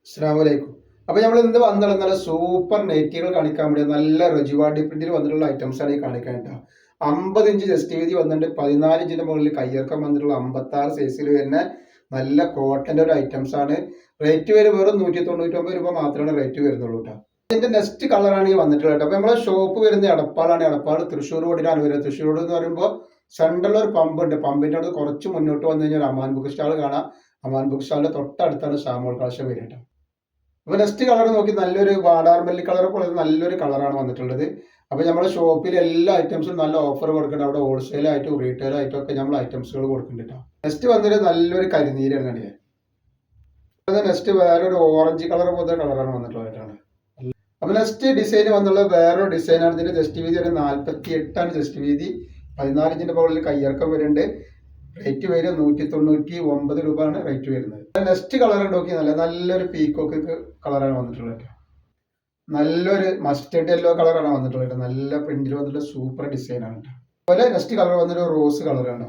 അസ്സലാമലൈക്കും. അപ്പോൾ നമ്മൾ ഇന്ന് വന്നിട്ടുള്ള നല്ല സൂപ്പർ നൈറ്റികൾ കാണിക്കാൻ വേണ്ടി നല്ല റജുവാടി പ്രിന്റിൽ വന്നിട്ടുള്ള ഐറ്റംസ് ആണ് ഈ കാണിക്കാൻ കേട്ടോ. 50 ഇഞ്ച് ചെസ്റ്റ് വീതി വന്നിട്ടുണ്ട്, 14 ഇഞ്ചിന്റെ മുകളിൽ കയ്യിറക്കം വന്നിട്ടുള്ള 56 സൈസിൽ വരുന്ന നല്ല കോട്ടന്റെ ഒരു ഐറ്റംസ് ആണ്. റേറ്റ് വരും വെറും 199 രൂപ മാത്രമാണ് റേറ്റ് വരുന്നുള്ളൂ കേട്ടോ. ഇതിന്റെ നെക്സ്റ്റ് കളറാണ് ഈ വന്നിട്ടുള്ളത് കേട്ടോ. അപ്പോൾ നമ്മളെ ഷോപ്പ് വരുന്നത് എടപ്പാളാണ്. എടപ്പാൾ തൃശ്ശൂർ റോഡിലാണ് വരുന്നത്. തൃശ്ശൂർ റോഡ് എന്ന് പറയുമ്പോൾ സെൻട്രലിൽ ഒരു പമ്പ് ഉണ്ട്. പമ്പിന്റെ അടുത്ത് കുറച്ച് മുന്നോട്ട് വന്നു കഴിഞ്ഞാൽ അമാൻ ബുക്ക് സ്റ്റാൾ കാണാം. അമാൻ ബുക്ക് സ്റ്റാളിന്റെ തൊട്ടടുത്താണ് ഷാമോൾ കളക്ഷൻ വരിക കേട്ടോ. അപ്പോൾ നെക്സ്റ്റ് കളർ നോക്കി നല്ലൊരു വാടാർമല്ലി കളർ പോലെ നല്ലൊരു കളറാണ് വന്നിട്ടുള്ളത്. അപ്പോൾ നമ്മുടെ ഷോപ്പിൽ എല്ലാ ഐറ്റംസും നല്ല ഓഫർ കൊടുക്കുന്നുണ്ട്. അവിടെ ഹോൾസെയിൽ ആയിട്ടും റീറ്റെയിൽ ആയിട്ടും ഒക്കെ നമ്മൾ ഐറ്റംസുകൾ കൊടുക്കുന്നുണ്ട് കേട്ടോ. നെക്സ്റ്റ് വന്നിട്ട് നല്ലൊരു കരിനീരാണ് കണ്ടില്ലേ. നെക്സ്റ്റ് വേറൊരു ഓറഞ്ച് കളർ പോലത്തെ കളറാണ് വന്നിട്ടുള്ളത് കേട്ടോ. അപ്പോൾ നെക്സ്റ്റ് ഡിസൈൻ വന്നുള്ള വേറൊരു ഡിസൈനാണ്. ഇതിന്റെ ജസ്റ്റ് വീതി ഒരു 48 ജസ്റ്റ് വീതി, 14 ഇഞ്ചിന്റെ മുകളിൽ കയ്യിറക്കം വരുന്നുണ്ട്. റേറ്റ് വരിക 199 രൂപയാണ് റേറ്റ് വരുന്നത്. നെക്സ്റ്റ് കളർ നോക്കി നല്ലൊരു പീക്കോക്ക് കളറാണ് വന്നിട്ടുള്ളത്. നല്ലൊരു മസ്റ്റേർഡ് യെല്ലോ കളറാണ് വന്നിട്ടുള്ളത്. നല്ല പ്രിന്റിൽ വന്നിട്ടുള്ള സൂപ്പർ ഡിസൈൻ ആണ്. അതുപോലെ നെക്സ്റ്റ് കളർ വന്നിട്ട് റോസ് കളറാണ്.